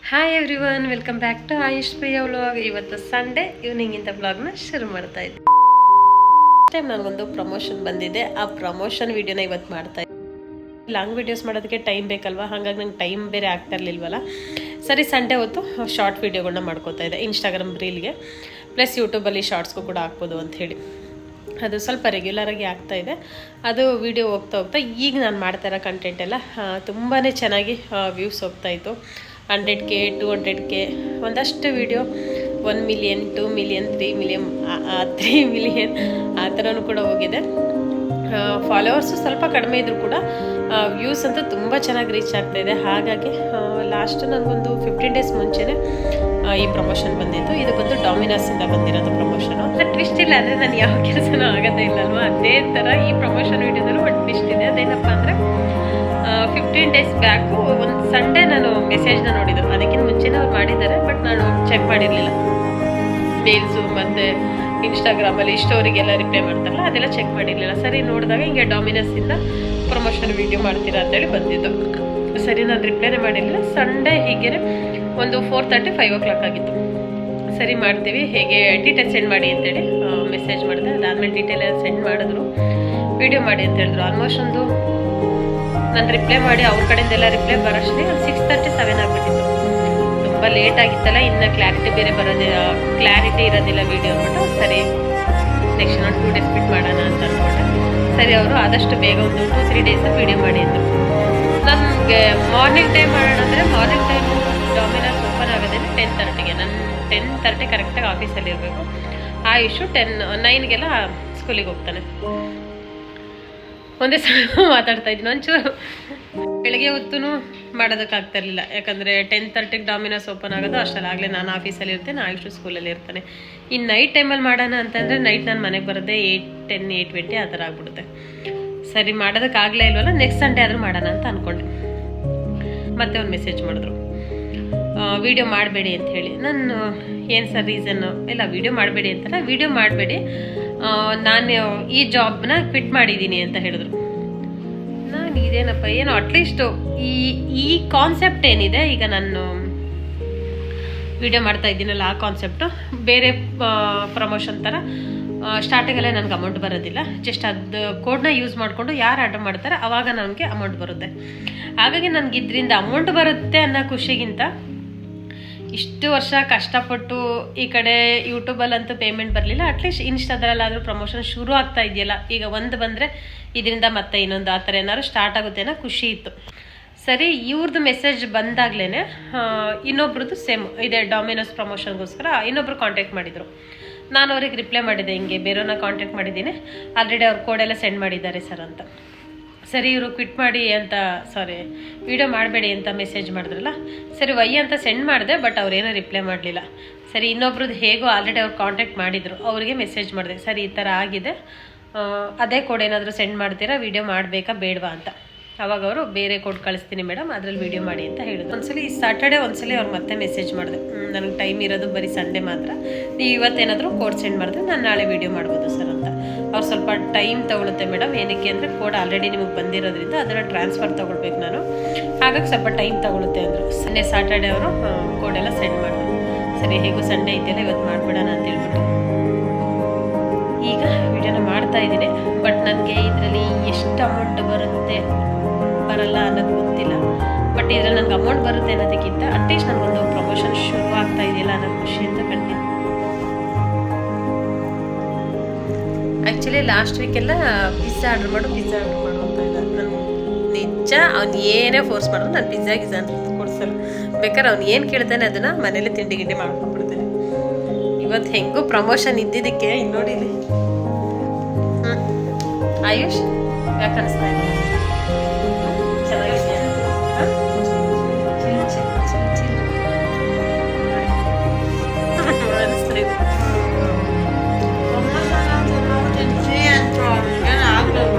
Hi everyone, welcome back to Ayush Priya vlog. ಇವತ್ತು Sunday ಈವ್ನಿಂಗಿಂದ ವ್ಲಾಗ್ನ ಶುರು ಮಾಡ್ತಾ ಇದ್ದೆ. ಟೈಮ್ ನನಗೊಂದು ಪ್ರಮೋಷನ್ ಬಂದಿದೆ, ಆ ಪ್ರಮೋಷನ್ ವಿಡಿಯೋನ ಇವತ್ತು ಮಾಡ್ತಾ ಇದ್ದೆ. ಲಾಂಗ್ ವಿಡಿಯೋಸ್ ಮಾಡೋದಕ್ಕೆ ಟೈಮ್ ಬೇಕಲ್ವಾ, ಹಾಗಾಗಿ ನಂಗೆ ಟೈಮ್ ಬೇರೆ ಆಗ್ತಾ ಇರಲಿಲ್ವಲ್ಲ. ಸರಿ, ಸಂಡೇ ಹೊತ್ತು ಶಾರ್ಟ್ ವಿಡಿಯೋಗಳನ್ನ ಮಾಡ್ಕೋತಾ ಇದ್ದೆ ಇನ್ಸ್ಟಾಗ್ರಾಮ್ ರೀಲ್ಗೆ, ಪ್ಲಸ್ ಯೂಟ್ಯೂಬಲ್ಲಿ ಶಾರ್ಟ್ಸ್ಗೂ ಕೂಡ ಹಾಕ್ಬೋದು ಅಂಥೇಳಿ. ಅದು ಸ್ವಲ್ಪ ರೆಗ್ಯುಲರಾಗಿ ಆಗ್ತಾಯಿದೆ. ಅದು ವಿಡಿಯೋ ಹೋಗ್ತಾ ಈಗ ನಾನು ಮಾಡ್ತಾ ಇರೋ ಕಂಟೆಂಟ್ ಎಲ್ಲ ತುಂಬಾ ಚೆನ್ನಾಗಿ ವ್ಯೂಸ್ ಹೋಗ್ತಾಯಿತ್ತು. 100K 200K ಒಂದಷ್ಟು video 1 million 2 million 3 million 3 million ಆ ಥರನೂ ಕೂಡ ಹೋಗಿದೆ. ಫಾಲೋವರ್ಸು ಸ್ವಲ್ಪ ಕಡಿಮೆ ಇದ್ದರೂ ಕೂಡ ವ್ಯೂಸ್ ಅಂತೂ ತುಂಬ ಚೆನ್ನಾಗಿ ರೀಚ್ ಆಗ್ತಾಯಿದೆ. ಹಾಗಾಗಿ ಲಾಸ್ಟ್ ನನಗೊಂದು 15 ಡೇಸ್ ಮುಂಚೆನೇ ಈ ಪ್ರಮೋಷನ್ ಬಂದಿತ್ತು. ಇದು ಬಂದು ಡಾಮಿನೋಸಿಂದ ಬಂದಿರೋದು ಪ್ರಮೋಷನು. ಟ್ವಿಸ್ಟ್ ಇಲ್ಲ ಅಂದರೆ ನಾನು ಯಾವ ಕೆಲಸನೂ ಆಗೋದೇ ಇಲ್ಲ ಅಲ್ವಾ, ಅದೇ ಥರ ಈ ಪ್ರಮೋಷನ್ ವಿಡಿಯೋದಲ್ಲೂ ಒಂದು ಟ್ವಿಸ್ಟ್ ಇದೆ. ಅದೇನಪ್ಪ ಅಂದರೆ 15 ಡೇಸ್ ಬ್ಯಾಕು ಒಂದು ಸಂಡೇ ನಾನು ಮೆಸೇಜ್ನ ನೋಡಿದ್ದು. ಅದಕ್ಕಿಂತ ಮುಂಚೆನೇ ಅವ್ರು ಮಾಡಿದ್ದಾರೆ, ಬಟ್ ನಾನು ಚೆಕ್ ಮಾಡಿರಲಿಲ್ಲ. ಮೇಲ್ಸು ಮತ್ತು ಇನ್ಸ್ಟಾಗ್ರಾಮಲ್ಲಿ ಸ್ಟೋರಿಗೆಲ್ಲ ರಿಪ್ಲೈ ಮಾಡ್ತಾರಲ್ಲ, ಅದೆಲ್ಲ ಚೆಕ್ ಮಾಡಿರಲಿಲ್ಲ. ಸರಿ ನೋಡಿದಾಗ ಹಿಂಗೆ ಡಾಮಿನೋಸಿಂದ ಪ್ರಮೋಷನ್ ವಿಡಿಯೋ ಮಾಡ್ತೀರಾ ಅಂತೇಳಿ ಬಂದಿದ್ದು. ಸರಿ, ನಾನು ರಿಪ್ಲೈನೇ ಮಾಡಿರಲಿಲ್ಲ. ಸಂಡೇ ಹೀಗೆ ಒಂದು 4:30 5 o'clock ಆಗಿತ್ತು. ಸರಿ ಮಾಡ್ತೀವಿ, ಹೇಗೆ ಡೀಟೇಲ್ ಸೆಂಡ್ ಮಾಡಿ ಅಂತೇಳಿ ಮೆಸೇಜ್ ಮಾಡಿದೆ. ಅದಾದಮೇಲೆ ಡೀಟೇಲ್ ಎಲ್ಲ ಸೆಂಡ್ ಮಾಡಿದ್ರು, ವಿಡಿಯೋ ಮಾಡಿ ಅಂತ ಹೇಳಿದ್ರು. ಆಲ್ಮೋಸ್ಟ್ ಒಂದು ನಾನು ರಿಪ್ಲೈ ಮಾಡಿ ಅವ್ರ ಕಡೆಯಿಂದೆಲ್ಲ ರಿಪ್ಲೈ ಬರೋಷ್ಟೇ ಒಂದು 6:30 7 ಆಗಿಬಿಟ್ಟಿತ್ತು. ತುಂಬ ಲೇಟ್ ಆಗಿತ್ತಲ್ಲ, ಇನ್ನು ಕ್ಲಾರಿಟಿ ಇರೋದಿಲ್ಲ ವಿಡಿಯೋ ಅಂದ್ಬಿಟ್ಟು ಸರಿ ನೆಕ್ಸ್ಟ್ 2 ಡೇಸ್ ಬಿಟ್ಟು ಮಾಡೋಣ ಅಂತ ಅಂದ್ಕೊಂಡೆ. ಸರಿ, ಅವರು ಆದಷ್ಟು ಬೇಗ ಒಂದು 2-3 ಡೇಸ್ ವಿಡಿಯೋ ಮಾಡಿ ಅಂದರು. ನನಗೆ ಮಾರ್ನಿಂಗ್ ಟೈಮ್ ಮಾಡೋಣ ಅಂದರೆ ಮಾರ್ನಿಂಗ್ ಟೈಮು ಡಾಮಿನೋಸ್ ಓಪನ್ ಆಗೋದೇನೆ 10:30ಗೆ. ನಾನು 10:30 ಕರೆಕ್ಟಾಗಿ ಆಫೀಸಲ್ಲಿ ಇರಬೇಕು. ಆಯುಷು 9ಗೆಲ್ಲ ಸ್ಕೂಲಿಗೆ ಹೋಗ್ತಾನೆ. ಒಂದೇ ಸಲ ಮಾತಾಡ್ತಾ ಇದ್ದೀನಿ. ಒಂಚೂರು ಬೆಳಗ್ಗೆ ಹೊತ್ತು ಮಾಡೋದಕ್ಕಾಗ್ತಾ ಇರಲಿಲ್ಲ, ಯಾಕಂದರೆ 10:30ಗೆ ಡಾಮಿನೋಸ್ ಓಪನ್ ಆಗೋದು. ಅಷ್ಟಲ್ಲಾಗಲೇ ನಾನು ಆಫೀಸಲ್ಲಿ ಇರ್ತೇನೆ, ಆಯುಷು ಸ್ಕೂಲಲ್ಲಿ ಇರ್ತಾನೆ. ಇನ್ನು ನೈಟ್ ಟೈಮಲ್ಲಿ ಮಾಡೋಣ ಅಂತಂದರೆ ನೈಟ್ ನಾನು ಮನೆಗೆ ಬರೋದೇ 8:10 8:20 ಆ ಥರ ಆಗ್ಬಿಡುತ್ತೆ. ಸರಿ, ಮಾಡೋದಕ್ಕಾಗಲೇ ಇಲ್ವಲ್ಲ, ನೆಕ್ಸ್ಟ್ ಸಂಡೇ ಆದರೂ ಮಾಡೋಣ ಅಂತ ಅಂದ್ಕೊಂಡೆ. ಮತ್ತೆ ಒಂದು ಮೆಸೇಜ್ ಮಾಡಿದ್ರು, ವಿಡಿಯೋ ಮಾಡಬೇಡಿ ಅಂತ ಹೇಳಿ. ನಾನು ಏನು ಸರ್ ರೀಸನ್ನು? ಇಲ್ಲ, ವಿಡಿಯೋ ಮಾಡಬೇಡಿ ಅಂತಲ್ಲ, ವಿಡಿಯೋ ಮಾಡಬೇಡಿ, ನಾನು ಈ ಜಾಬ್ನ ಕ್ವಿಟ್ ಮಾಡಿದ್ದೀನಿ ಅಂತ ಹೇಳಿದ್ರು. ನಾನು ಇದೇನಪ್ಪ, ಏನು ಅಟ್ಲೀಸ್ಟು ಈ ಕಾನ್ಸೆಪ್ಟ್ ಏನಿದೆ, ಈಗ ನಾನು ವಿಡಿಯೋ ಮಾಡ್ತಾ ಇದ್ದೀನಲ್ಲ, ಆ ಕಾನ್ಸೆಪ್ಟು ಬೇರೆ ಪ್ರಮೋಷನ್ ಥರ ಸ್ಟಾರ್ಟಿಂಗಲ್ಲೇ ನನಗೆ ಅಮೌಂಟ್ ಬರೋದಿಲ್ಲ. ಜಸ್ಟ್ ಅದು ಕೋಡ್ನ ಯೂಸ್ ಮಾಡಿಕೊಂಡು ಯಾರು ಆರ್ಡರ್ ಮಾಡ್ತಾರೆ ಆವಾಗ ನನಗೆ ಅಮೌಂಟ್ ಬರುತ್ತೆ. ಹಾಗಾಗಿ ನನಗೆ ಇದರಿಂದ ಅಮೌಂಟ್ ಬರುತ್ತೆ ಅನ್ನೋ ಖುಷಿಗಿಂತ ಇಷ್ಟು ವರ್ಷ ಕಷ್ಟಪಟ್ಟು ಈ ಕಡೆ ಯೂಟ್ಯೂಬಲ್ಲಂತೂ ಪೇಮೆಂಟ್ ಬರಲಿಲ್ಲ, ಅಟ್ಲೀಸ್ಟ್ ಇನ್ಸ್ಟಾದಲ್ಲಾದರೂ ಪ್ರಮೋಷನ್ ಶುರು ಆಗ್ತಾ ಇದೆಯಲ್ಲ, ಈಗ ಒಂದು ಬಂದರೆ ಇದರಿಂದ ಮತ್ತೆ ಇನ್ನೊಂದು ಆ ಥರ ಏನಾದ್ರು ಸ್ಟಾರ್ಟ್ ಆಗುತ್ತೆ ಅನ್ನೋ ಖುಷಿ ಇತ್ತು. ಸರಿ, ಇವ್ರದ್ದು ಮೆಸೇಜ್ ಬಂದಾಗ್ಲೇ ಇನ್ನೊಬ್ರದ್ದು ಸೇಮ್ ಇದೆ ಡಾಮಿನೋಸ್ ಪ್ರಮೋಷನ್ಗೋಸ್ಕರ ಇನ್ನೊಬ್ರು ಕಾಂಟ್ಯಾಕ್ಟ್ ಮಾಡಿದರು. ನಾನು ಅವ್ರಿಗೆ ರಿಪ್ಲೈ ಮಾಡಿದ್ದೆ, ಹಿಂಗೆ ಬೇರೆಯವ್ರನ್ನ ಕಾಂಟ್ಯಾಕ್ಟ್ ಮಾಡಿದ್ದೀನಿ, ಆಲ್ರೆಡಿ ಅವ್ರ ಕೋಡೆಲ್ಲ ಸೆಂಡ್ ಮಾಡಿದ್ದಾರೆ ಸರ್ ಅಂತ. ಸರಿ, ಇವರು ಕ್ವಿಟ್ ಮಾಡಿ ಅಂತ ವಿಡಿಯೋ ಮಾಡಬೇಡಿ ಅಂತ ಮೆಸೇಜ್ ಮಾಡಿದ್ರಲ್ಲ, ಸರಿ ವೈ ಅಂತ ಸೆಂಡ್ ಮಾಡಿದೆ, ಬಟ್ ಅವ್ರೇನೋ ರಿಪ್ಲೈ ಮಾಡಲಿಲ್ಲ. ಸರಿ, ಇನ್ನೊಬ್ರದ್ದು ಹೇಗೋ ಆಲ್ರೆಡಿ ಅವ್ರು ಕಾಂಟ್ಯಾಕ್ಟ್ ಮಾಡಿದರು, ಅವರಿಗೆ ಮೆಸೇಜ್ ಮಾಡಿದೆ, ಸರಿ ಈ ಥರ ಆಗಿದೆ, ಅದೇ ಕೋಡ್ ಏನಾದರೂ ಸೆಂಡ್ ಮಾಡ್ತೀರಾ, ವಿಡಿಯೋ ಮಾಡಬೇಕಾ ಬೇಡವಾ ಅಂತ. ಅವಾಗ ಅವರು ಬೇರೆ ಕೋಡ್ ಕಳಿಸ್ತೀನಿ ಮೇಡಮ್, ಅದರಲ್ಲಿ ವಿಡಿಯೋ ಮಾಡಿ ಅಂತ ಹೇಳಿದ್ರು. ಒಂದ್ಸಲಿ ಸ್ಯಾಟರ್ಡೆ ಒಂದ್ಸಲಿ ಅವ್ರು ಮತ್ತೆ ಮೆಸೇಜ್ ಮಾಡಿದೆ, ನನಗೆ ಟೈಮ್ ಇರೋದು ಬರೀ ಸಂಡೇ ಮಾತ್ರ, ನೀವು ಇವತ್ತೇನಾದರೂ ಕೋಡ್ ಸೆಂಡ್ ಮಾಡಿದ್ರೆ ನಾನು ನಾಳೆ ವಿಡಿಯೋ ಮಾಡ್ಬೋದು ಸರ್ ಅಂತ. ಅವ್ರು ಸ್ವಲ್ಪ ಟೈಮ್ ತೊಗೊಳುತ್ತೆ ಮೇಡಮ್, ಏನಕ್ಕೆ ಅಂದರೆ ಕೋಡ್ ಆಲ್ರೆಡಿ ನಿಮಗೆ ಬಂದಿರೋದ್ರಿಂದ ಅದನ್ನು ಟ್ರಾನ್ಸ್ಫರ್ ತೊಗೊಳ್ಬೇಕು ನಾನು, ಹಾಗಾಗಿ ಸ್ವಲ್ಪ ಟೈಮ್ ತೊಗೊಳುತ್ತೆ ಅಂದರು. ಸ್ಯಾಟರ್ಡೆ ಅವರು ಕೋಡೆಲ್ಲ ಸೆಂಡ್ ಮಾಡಿದ್ರು. ಸರಿ, ಹೇಗೂ ಸಂಡೇ ಇದೆಯಲ್ಲ ಇವತ್ತು ಮಾಡಿಬಿಡೋಣ ಅಂತ ಹೇಳ್ಬಿಟ್ಟು ಈಗ ವಿಡಿಯೋನ ಮಾಡ್ತಾ ಇದ್ದೀನಿ. ಬಟ್ ನನಗೆ ಇದರಲ್ಲಿ ಎಷ್ಟು ಅಮೌಂಟ್ ಬರುತ್ತೆ ಬರಲ್ಲ ಅನ್ನೋದು ಗೊತ್ತಿಲ್ಲ, ಬಟ್ ಇದರಲ್ಲಿ ನನಗೆ ಅಮೌಂಟ್ ಬರುತ್ತೆ ಅನ್ನೋದಕ್ಕಿಂತ ಅಟ್ಲೀಸ್ಟ್ ನನಗೊಂದು ಪ್ರಮೋಷನ್ ಶುರು ಆಗ್ತಾ ಇದೆಯಲ್ಲ ಅನ್ನೋ ಖುಷಿ ಅಂತ ಕಂಡಿದ್ದೆ. ಆ್ಯಕ್ಚುಲಿ ಲಾಸ್ಟ್ ವೀಕೆಲ್ಲ ಪಿಜ್ಜಾ ಆರ್ಡ್ರ್ ಮಾಡು ಅಂತ ಇಲ್ಲ. ನಾನು ನಿಜ ಅವ್ನು ಏನೇ ಫೋರ್ಸ್ ಮಾಡಿದ್ರು ನಾನು ಪಿಜ್ಜಾ ಅಂತ ಕೊಡ್ಸಲ್ಲ. ಬೇಕಾದ್ರೆ ಅವ್ನು ಏನು ಕೇಳ್ತಾನೆ ಅದನ್ನು ಮನೇಲಿ ತಿಂಡಿ ಗಿಂಡಿ ಮಾಡ್ಕೊಂಡ್ಬಿಡ್ತೇನೆ. ಇವತ್ತು ಹೆಂಗೂ ಪ್ರಮೋಷನ್ ಇದ್ದಿದ್ದಕ್ಕೆ ಇಲ್ಲಿ ನೋಡಿಲಿ. ಆಯುಷ್ ಯಾಕೆ ಅನಿಸ್ತಾ ಇದೆ? ಚೆನ್ನಾಗಿದೆ, ಅನಿಸ್ತಾ ಇದೆ.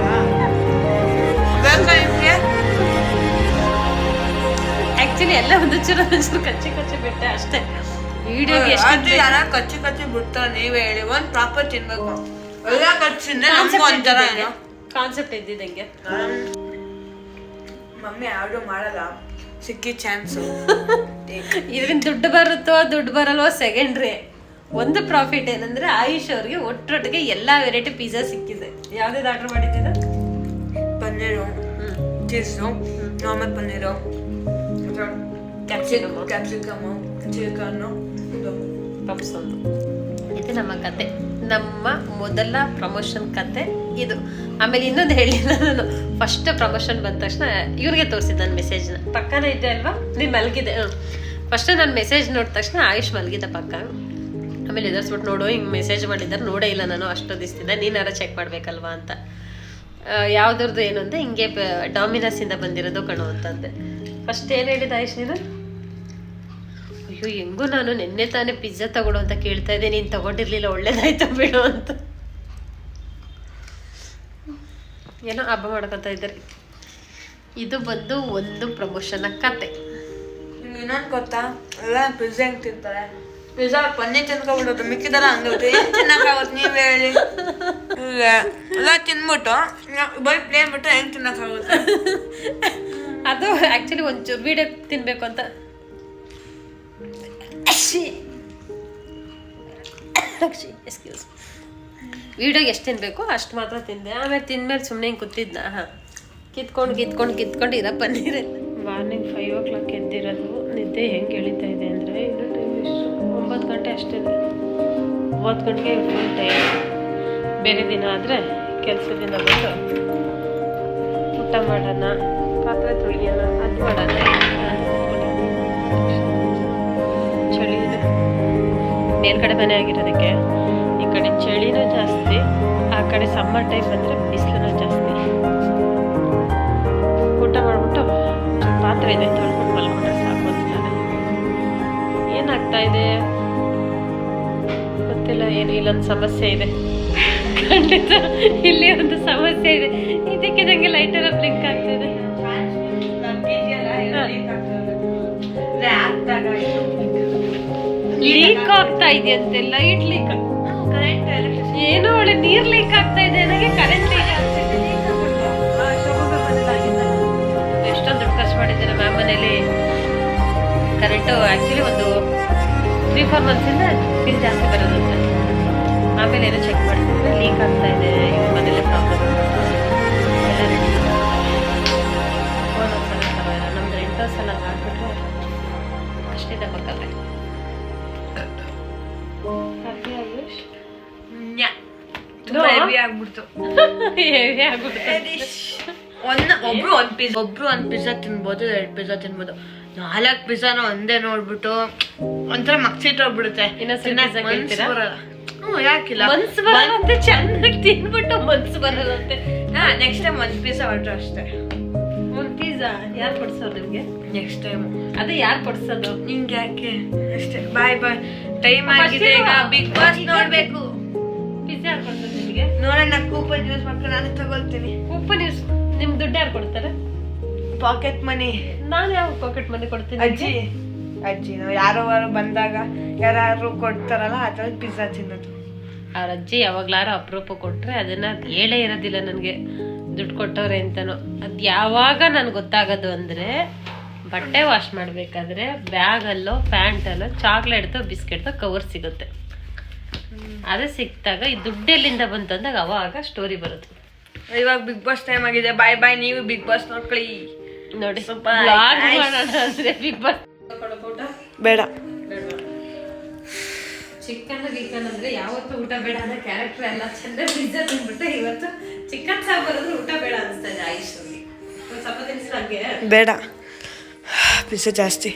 ಆಕ್ಚುಲಿ ಎಲ್ಲ ಒಂದೊಂಚೂರು ಕಚ್ಚಿ ಬಿಟ್ಟೆ ಅಷ್ಟೇ. ವಿಡಿಯೋಗೆ ಎಷ್ಟು ಯಾರ ಕಚ್ಚಿ ಬಿಡ್ತಾರೆ ನೀವೇ ಹೇಳಿ, ಒಂದು ಪ್ರಾಪರ್ ತಿನ್ಬೇಕು. ಎಲ್ಲ ಕಚ್ಚಿಂದ್ರೆ ಕಾನ್ಸೆಪ್ಟ್ ಇದ್ದಿದ್ದಂಗೆ ಮಮ್ಮಿ ಆರ್ಡರ್ ಮಾಡಲ್ಲ, ಸಿಕ್ಕಿ ಚಾನ್ಸು. ಇದರಿಂದ ದುಡ್ಡು ಬರುತ್ತೋ ದುಡ್ಡು ಬರಲ್ವೋ ಸೆಕೆಂಡ್ರಿ. ಒಂದು ಪ್ರಾಫಿಟ್ ಏನಂದ್ರೆ ಆಯುಷ್ ಅವ್ರಿಗೆ ಒಟ್ಟೊಟ್ಟಿಗೆ ಎಲ್ಲಾ ವೆರೈಟಿ ಪಿಜ್ಜಾ ಸಿಕ್ಕಿದೆ. ಯಾವ್ದು ಆರ್ಡರ್ ಮಾಡಿದ್ದಿದ್ದು? Paneer, cheese, normal paneer, capsicum, chicken, puffs ಒಂದು. ಇದು ನಮ್ಮ ಕತೆ, ನಮ್ಮ ಮೊದಲ ಪ್ರಮೋಷನ್ ಕತೆ ಇದು. ಆಮೇಲೆ ಇನ್ನೊಂದು ಹೇಳಿಲ್ಲ ನಾನು, ಫಸ್ಟ್ ಪ್ರಮೋಷನ್ ಬಂದ ತಕ್ಷಣ ಇವ್ರಿಗೆ ತೋರಿಸಿದ್ದು ನನ್ನ ಮೆಸೇಜ್ನ. ಪಕ್ಕನೇ ಇದೆ ಅಲ್ವಾ, ನೀನು ಮಲಗಿದೆ. ಫಸ್ಟ್ ನಾನು ಮೆಸೇಜ್ ನೋಡಿದ ತಕ್ಷಣ ಆಯುಷ್ ಮಲಗಿದ್ದ ಪಕ್ಕ. ಆಮೇಲೆ ಎದುರಿಸ್ಬಿಟ್ಟು ನೋಡು ಹಿಂಗೆ ಮೆಸೇಜ್ ಮಾಡಿದ್ದಾರೆ, ನೋಡೇ ಇಲ್ಲ ನಾನು ಅಷ್ಟು ದಿವಸದಿಂದ, ನೀನಾರ ಚೆಕ್ ಮಾಡ್ಬೇಕಲ್ವಾ ಅಂತ. ಯಾವ್ದ್ರದ್ದು ಏನು ಅಂದರೆ ಹಿಂಗೆ ಡಾಮಿನೋಸಿಂದ ಬಂದಿರೋದು ಕಣೋ ಅಂತಂದೆ. ಫಸ್ಟ್ ಏನು ಹೇಳಿದ ಆಯುಷ್ ನೀನು? ಅಯ್ಯೋ ಹೆಂಗೂ ನಾನು ನಿನ್ನೆ ತಾನೇ ಪಿಜ್ಜಾ ತಗೊಡು ಅಂತ ಕೇಳ್ತಾ ಇದ್ದೆ, ನೀನು ತಗೊಂಡಿರ್ಲಿಲ್ಲ, ಒಳ್ಳೇದಾಯ್ತು ಬಿಡು ಅಂತ. ಏನೋ ಹಬ್ಬ ಮಾಡ್ಕೊತಾ ಇದ್ದಾರೆ. ಇದು ಬಂದು ಒಂದು ಪ್ರಮೋಷನ್ ಕತೆ. ಇನ್ನೊಂದು ಗೊತ್ತಾ, ಎಲ್ಲ ಪಿಜ್ಜಾ ಹೆಂಗೆ ತಿಂತಾರೆ, ಪಿಜ್ಜಾ ಪನ್ನೀರ್ ತಿನ್ಕೊಬಿಡೋದು, ಮಿಕ್ಕಿದಲ್ಲ ಹಂಗೆ ಏನು ತಿನ್ನಕ್ಕಾಗುತ್ತೆ ನೀವು ಹೇಳಿ. ಎಲ್ಲ ತಿನ್ಬಿಟ್ಟು ಬರೀ ಪ್ಲೇನ್ ಬಿಟ್ಟು ಹೆಂಗೆ ತಿನ್ನಕ್ಕಾಗುತ್ತೆ? ಅದು ಆ್ಯಕ್ಚುಲಿ ಒಂಚೂರು ವೀಡಿಯೋ ತಿನ್ಬೇಕು ಅಂತ ಎಕ್ಸ್ಕ್ಯೂಸ್, ವೀಡಿಯೋಗೆ ಎಷ್ಟು ತಿನ್ಬೇಕು ಅಷ್ಟು ಮಾತ್ರ ತಿಂದೆ. ಆಮೇಲೆ ತಿಂದ್ಮೇಲೆ ಸುಮ್ಮನೆ ಹಿಂಗೆ ಕೂತಿದ್ನ. ಕಿತ್ಕೊಂಡು ಇರೋ ಪನ್ನೀರ್. ಮಾರ್ನಿಂಗ್ 5 o'clock ಎದ್ದಿರೋದು, ನಿದ್ದೆ ಹೆಂಗೆ ಎಳಿತಾ ಇದೆ ಅಂದರೆ ಇನ್ನು ಟೈಮ್ ಎಷ್ಟು 9 ಗಂಟೆ ಅಷ್ಟೇ. 9 ಗಂಟೆಗೆ ಫುಲ್ ಟೈಮ್. ಬೇರೆ ದಿನ ಆದರೆ ಕೆಲಸದಿಂದ ಬಂದು ಊಟ ಮಾಡೋಣ, ಪಾತ್ರೆ ತೊಳೆಯೋಣ, ಅದು ಮಾಡೋಣ. ಚಳಿ ಇದೆ ಮೇಲ್ಗಡೆ ಮನೆ ಆಗಿರೋದಕ್ಕೆ. ಈ ಕಡೆ ಚಳಿನೂ ಜಾಸ್ತಿ, ಆ ಕಡೆ ಸಮ್ಮರ್ ಟೈಮ್ ಬಂದರೆ ಬಿಸಿಲೂ ಜಾಸ್ತಿ. ಊಟ ಮಾಡಿಬಿಟ್ಟು ಪಾತ್ರೆ ಇದೆ ತೊಳ್ಕೊಂಡು ಮಲ್ಕೊಂಡ್ರೆ ಸಾಕು ಅನಿಸ್ತಾರೆ. ಏನಾಗ್ತಾ ಇದೆ ಗೊತ್ತಿಲ್ಲ, ಏನು ಇಲ್ಲೊಂದು ಸಮಸ್ಯೆ ಇದೆ. ಖಂಡಿತ ಇಲ್ಲಿ ಒಂದು ಸಮಸ್ಯೆ ಇದೆ. ಇದಕ್ಕೆ ನಂಗೆ ಲೈಟರ್ ಬ್ಲಿಂಕ್ ಆಗ್ತಿದೆ. ಲೀಕ್ ಆಗ್ತಾ ಇದೆಯಂತೆ, ಲೈಟ್ ಲೀಕ್. ಏನೋ ಒಳ್ಳೆ ನೀರ್ ಲೀಕ್ ಆಗ್ತಾ ಇದೆ, ನನಗೆ ಕರೆಂಟ್ ಲೀಕ್ ಆಗ್ತಿದೆ. ಎಷ್ಟೊಂದು ದುಡ್ಡು ಖರ್ಚು ಮಾಡಿದ್ದೇನೆ ಮ್ಯಾಮ್ ಮನೇಲಿ. ಕರೆಂಟು ಆ್ಯಕ್ಚುಲಿ ಒಂದು 3-4 ಮಂತ್ಸಿಂದ ಬಿಲ್ ಜಾಸ್ತಿ ಬರೋದಂತೆ. ಆಮೇಲೆ ಏನೋ ಚೆಕ್ ಮಾಡಿದ್ರೆ ಲೀಕ್ ಆಗ್ತಾ ಇದೆ, ಇವ್ರ ಮನೇಲಿ ಪ್ರಾಬ್ಲಮ್ ಎಲ್ಲ ರೆಡಿ. ಒಂದೊಂದ್ಸಲ ಪರವಾಗಿಲ್ಲ, ನಮ್ದು ರೆಂಟ್ ಹೌಸ್ ಎಲ್ಲ ಮಾಡಿಬಿಟ್ರೆ ಅಷ್ಟಿದೆ ಮಕ್ಕಳೇ. ಹ್ಯಾಪಿ ಆಯುಷ್? ತುಂಬಾ ಹೆವಿ ಆಗ್ಬಿಡ್ತು. ಹೆವಿ ಆಗ್ಬಿಡ್ತು. ಒಬ್ರು ಒಂದ್ ಪಿಜ್ಜಾ ತಿನ್ಬೋದು, 2 ಪಿಜ್ಜಾ ತಿನ್ಬೋದು. 4 ಪಿಜ್ಜಾನ ಒಂದೇ ನೋಡ್ಬಿಟ್ಟು ಒಂಥರ ಮಕ್ಸಿಟ್ಟೋಗ್ಬಿಡುತ್ತೆ. ಯಾಕಿಲ್ಲ, ಮನ್ಸು ಬರಲ್ಲಂತೆ, ಚೆನ್ನಾಗಿ ತಿನ್ಬಿಟ್ಟು ಮನ್ಸು ಬರಲ್ಲಂತೆ. ನೆಕ್ಸ್ಟ್ ಟೈಮ್ 1 ಪಿಜ್ಜಾ ಆರ್ಡರ್ ಅಷ್ಟೇ. 1 ಪಿಜ್ಜಾ ಯಾರು ಕೊಡ್ಸೋದು ನಿಮ್ಗೆ? ನೆಕ್ಸ್ಟ್ ಟೈಮ್ ಅದೇ ಯಾರು ಕೊಡ್ಸೋದು ನಿಂಗೆ? ಯಾಕೆ ಅಷ್ಟೇ. ಬಾಯ್ ಟೈಮ್ ಆಗಿದೆ, ಈಗ ಬಿಗ್ ಬಾಸ್ ನೋಡ್ಬೇಕು. ಪಿಜ್ಜಾ ಯಾರು ಕೊಡ್ಸೋದು ನಿಮಗೆ? ನೋಡೋಣ, ಕೂಪನ್ ಯೂಸ್ ಮಾಡ್ಕೊಂಡು ನಾನು ತಗೊಳ್ತೀನಿ. ಕೂಪನ್ ಯೂಸ್, ನಿಮ್ ದುಡ್ಡು ಯಾರು ಕೊಡ್ತಾರೆ? Pocket money. ನಾನು ಯಾವ ಪಾಕೆಟ್ ಮನಿ ಕೊಡ್ತೀನಿ? ಅಜ್ಜಿ ನಾವು ಯಾರು ಬಂದಾಗ ಯಾರು ಕೊಡ್ತಾರಲ್ಲ ಅದ್ರಲ್ಲಿ ಪಿಜ್ಜಾ ತಿನ್ನೋದು. ಅವ್ರ ಅಜ್ಜಿ ಯಾವಾಗ್ಲಾರು ಅಪರೂಪ ಕೊಟ್ರೆ ಅದನ್ನ ಹೇಳೇ ಇರೋದಿಲ್ಲ ನನಗೆ ದುಡ್ಡು ಕೊಟ್ಟವ್ರೆ ಅಂತನೋ. ಅದು ಯಾವಾಗ ನನ್ಗೆ ಗೊತ್ತಾಗೋದು ಅಂದರೆ, ಬಟ್ಟೆ ವಾಶ್ ಮಾಡಬೇಕಾದ್ರೆ ಬ್ಯಾಗಲ್ಲೋ ಪ್ಯಾಂಟಲ್ಲೋ ಚಾಕ್ಲೇಟ್ದು ಬಿಸ್ಕೆಟ್ದು ಕವರ್ ಸಿಗುತ್ತೆ. ಅದು ಸಿಕ್ತಾಗ ಈ ದುಡ್ಡೆಲ್ಲಿಂದ ಬಂತು ಅಂದಾಗ ಅವಾಗ ಸ್ಟೋರಿ ಬರುತ್ತೆ. ಇವಾಗ ಬಿಗ್ ಬಾಸ್ ಟೈಮ್ ಆಗಿದೆ. ಬಾಯ್ ನೀವು ಬಿಗ್ ಬಾಸ್ ನೋಡ್ಕೊಳ್ಳಿ. ನೋಡಿ ಬ್ಲಾಗ್ ಮಾಡೋಣ ಅಂದ್ರೆ ಬಿಗ್ ಬಾಸ್ ಬೇಡ. ಚಿಕನ್ ಗಿಕನ್ ಅಂದ್ರೆ ಯಾವತ್ತು ಊಟ ಬೇಡ ಅನ್ನೋ ಕ್ಯಾರೆಕ್ಟರ್ ಎಲ್ಲ ಚಂದ. ಪಿಜ್ಜಾ ತಿನ್ಬಿಟ್ಟು ಇವತ್ತು ಚಿಕನ್ ಸಾಂಬಾರ್ ಅಂದ್ರೆ ಊಟ ಬೇಡ ಅನಿಸ್ತಾ ಇದೆ ಆಯುಷ್ ಅವ್ರಿಗೆ. ಸ್ವಲ್ಪ ತಿನ್ಸಿ ನಂಗೆ ಬೇಡ ಪಿಜ್ಜಾ ಜಾಸ್ತಿ.